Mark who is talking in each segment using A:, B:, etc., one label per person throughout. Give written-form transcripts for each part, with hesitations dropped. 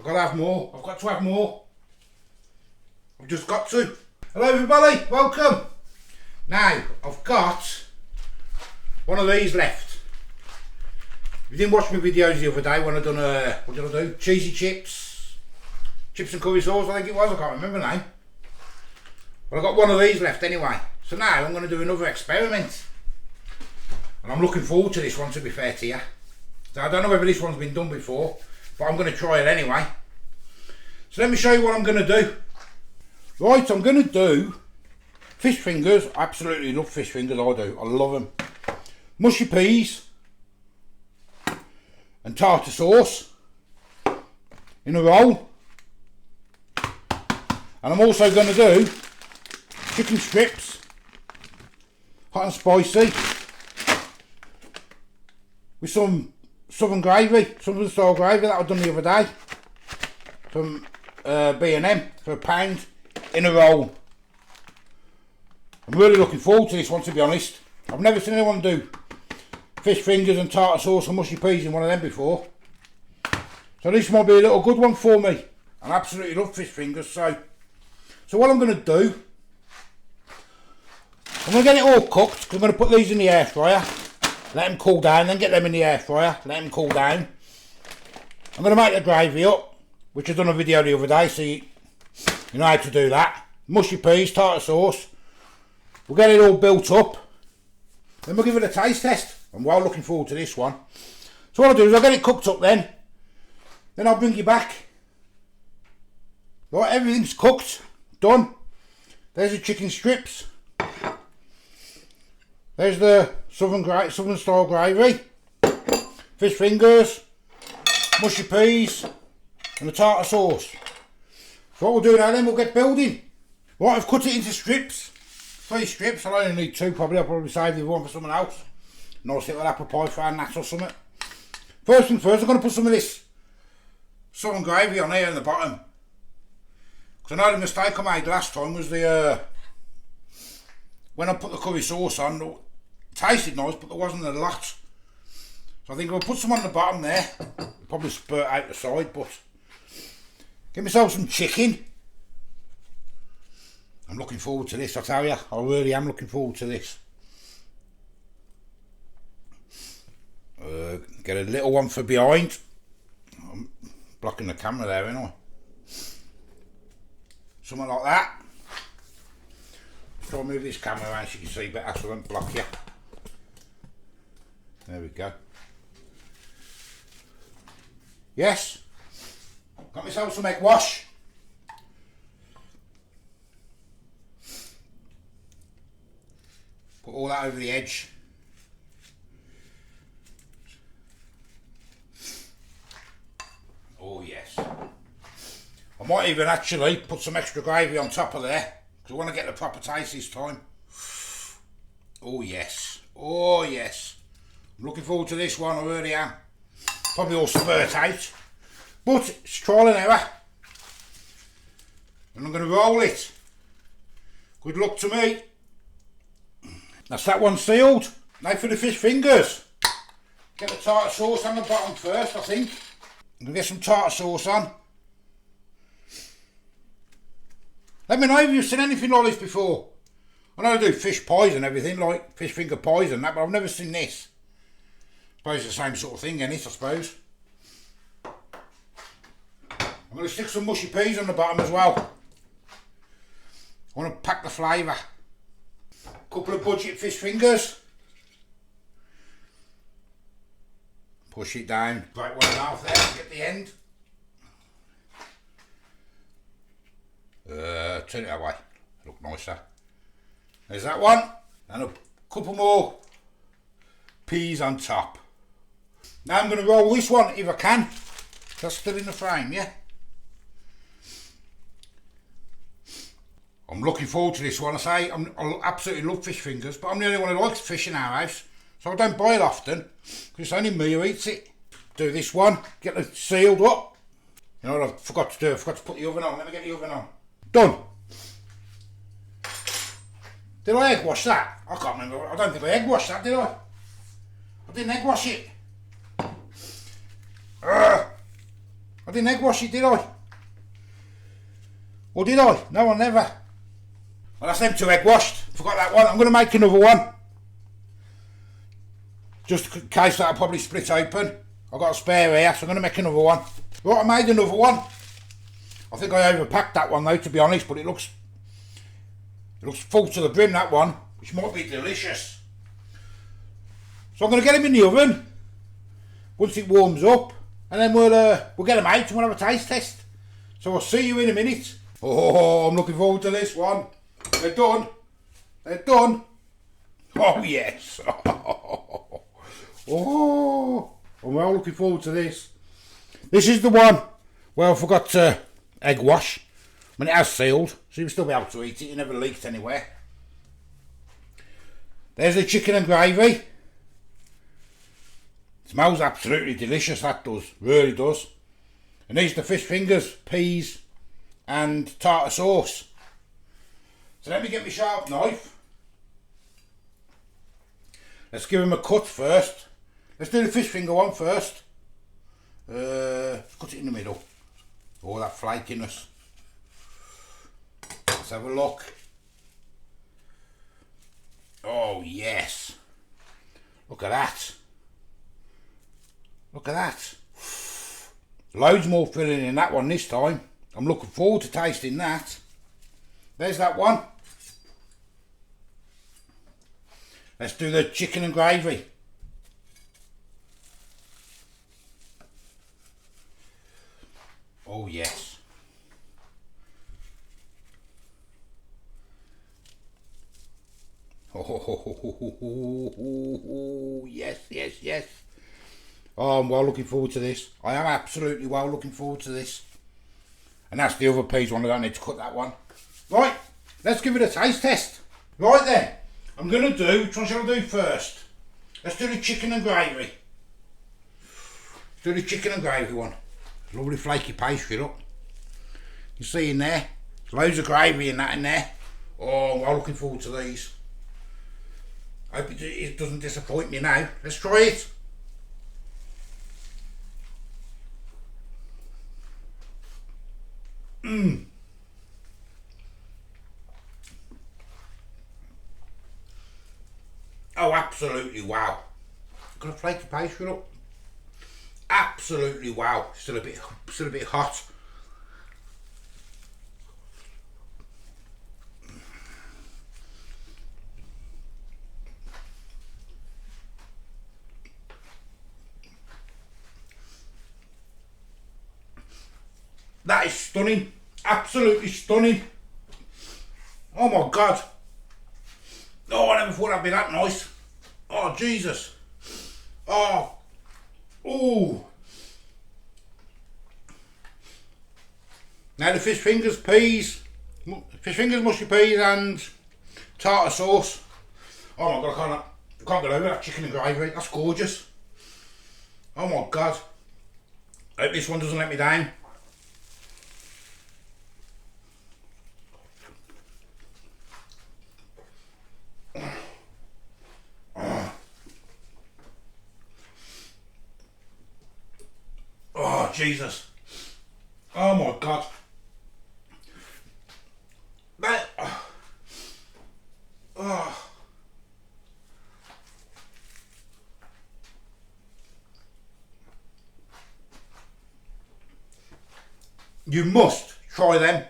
A: I've got to have more. I've got to have more. I've just got to. Hello everybody, welcome. Now, I've got one of these left. If you didn't watch my videos the other day when I done what did I do? Cheesy chips. Chips and curry sauce, I think it was, I can't remember now. But I've got one of these left anyway. So now I'm going to do another experiment. And I'm looking forward to this one, to be fair to you. So I don't know whether this one's been done before, but I'm going to try it anyway. So let me show you what I'm going to do. Right, I'm going to do fish fingers. I absolutely love fish fingers, I do. I love them. Mushy peas and tartar sauce in a roll. And I'm also going to do chicken strips, hot and spicy, with some southern gravy, southern style gravy that I've done the other day from B&M for £1 in a roll. I'm really looking forward to this one, to be honest. I've never seen anyone do fish fingers and tartar sauce and mushy peas in one of them before. So this might be a little good one for me. I absolutely love fish fingers, so what I'm going to do, I'm going to get it all cooked, because I'm going to put these in the air fryer, let them cool down, then get them in the air fryer, let them cool down. I'm going to make the gravy up, which I've done a video the other day, so you know how to do that. Mushy peas, tartar sauce. We'll get it all built up, then we'll give it a taste test. I'm well looking forward to this one. So what I'll do is I'll get it cooked up then I'll bring you back. Right, everything's cooked, done. There's the chicken strips. There's the southern style gravy, fish fingers, mushy peas and the tartar sauce. So what we'll do now then, we'll get building. Right, I've cut it into strips, 3 strips. I'll only need 2 probably. I'll probably save the one for someone else. Nice little apple pie fry and that or something. First thing first, I'm going to put some of this southern gravy on here in the bottom. Because I know the mistake I made last time was when I put the curry sauce on, it tasted nice, but there wasn't a lot. So I think I'll put some on the bottom there. Probably spurt out the side, but get myself some chicken. I'm looking forward to this, I tell you. I really am looking forward to this. Get a little one for behind. I'm blocking the camera there, ain't I? Something like that. Let's try and move this camera around so you can see better so I don't block you. There we go. Yes. Got myself some egg wash. Put all that over the edge. Oh yes. I might even actually put some extra gravy on top of there, because I want to get the proper taste this time. Oh yes. Oh yes. I'm looking forward to this one, I really am. Probably all spurt out, but it's trial and error. And I'm going to roll it. Good luck to me. That's that one sealed. Now for the fish fingers. Get the tartar sauce on the bottom first, I think. I'm going to get some tartar sauce on. Let me know if you've seen anything like this before. I know I do fish pies and everything, like fish finger pies and that, but I've never seen this. I suppose it's the same sort of thing, isn't it, I suppose. I'm going to stick some mushy peas on the bottom as well. I want to pack the flavour. Couple of budget fish fingers. Push it down. Right, 1.5 there to get the end. Turn it that way. Look nicer. There's that one. And a couple more peas on top. Now I'm going to roll this one if I can. That's still in the frame, yeah? I'm looking forward to this one. I say I absolutely love fish fingers, but I'm the only one who likes fish in our house, so I don't buy it often, because it's only me who eats it. Do this one, get it sealed up. You know what I forgot to do? I forgot to put the oven on. Let me get the oven on. Done. Did I egg wash that? I can't remember. I don't think I egg washed that, did I? I didn't egg wash it. I I didn't egg wash it, did I? Or did I? No, I never. Well, that's them 2 egg washed. Forgot that one. I'm going to make another one. Just in case that'll probably split open. I've got a spare here, so I'm going to make another one. Right, I made another one. I think I overpacked that one though, to be honest, but it looks full to the brim, that one, which might be delicious. So I'm going to get them in the oven once it warms up, and then we'll get them out and we'll have a taste test. So I'll see you in a minute. Oh, I'm looking forward to this one. They're done. They're done. Oh yes. Oh, I'm well looking forward to this. This is the one where I forgot to egg wash. I mean, it has sealed, so you'll still be able to eat it. It never leaked anywhere. There's the chicken and gravy. It smells absolutely delicious, that does. Really does. And these are the fish fingers, peas and tartar sauce. So let me get my sharp knife. Let's give them a cut first. Let's do the fish finger one first. Let's cut it in the middle. Oh, that flakiness. Let's have a look. Oh yes. Look at that. Look at that. Loads more filling in that one this time. I'm looking forward to tasting that. There's that one. Let's do the chicken and gravy. Oh yes. Oh yes, yes, yes. Oh, I'm well looking forward to this. I am absolutely well looking forward to this. And that's the other peas one. I don't need to cut that one. Right, let's give it a taste test. Right then, I'm going to do, which one shall I do first? Let's do the chicken and gravy. Let's do the chicken and gravy one. Lovely flaky pastry, look. You see in there, there's loads of gravy and that in there. Oh, I'm well looking forward to these. Hope it doesn't disappoint me now. Let's try it. Mmm. Oh, absolutely wow. Got a flaky pastry, look. Absolutely wow. Still a bit hot. That is stunning. Absolutely stunning. Oh my God. Oh, I never thought that'd be that nice. Oh, Jesus. Oh. Ooh. Now the fish fingers, mushy peas and tartar sauce. Oh my God, I can't get over that chicken and gravy. That's gorgeous. Oh my God. I hope this one doesn't let me down. Oh, Jesus. Oh my God. That. Oh. You must try them.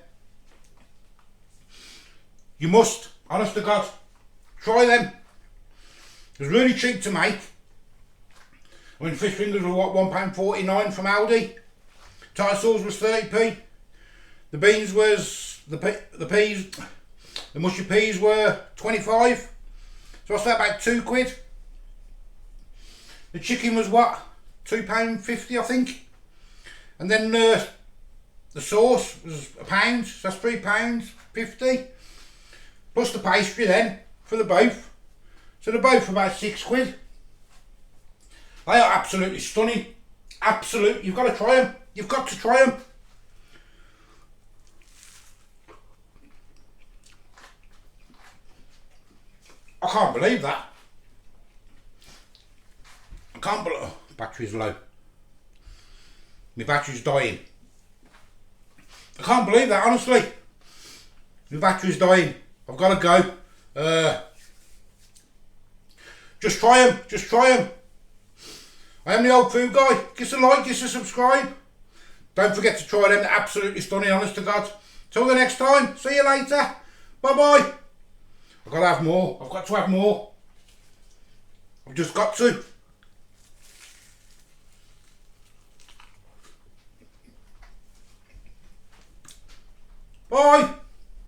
A: You must. Honest to God. Try them. It's really cheap to make. I mean, fish fingers were what, £1.49 from Aldi. Tartar sauce was 30p. The beans was, the mushy peas were 25. So I say about £2. The chicken was what, £2.50 I think. And then the sauce was £1, so that's £3.50. Plus the pastry then, for the both. So they're both about £6. They are absolutely stunning. Absolute. You've got to try them. You've got to try them. I can't believe that. I can't believe. Oh, battery's low. My battery's dying. I can't believe that, honestly. The battery's dying. I've got to go. Just try them. Just try them. I am the old food guy. Give us a like, give us a subscribe. Don't forget to try them. They're absolutely stunning, honest to God. Till the next time. See you later. Bye-bye. I've got to have more. I've got to have more. I've just got to. Bye.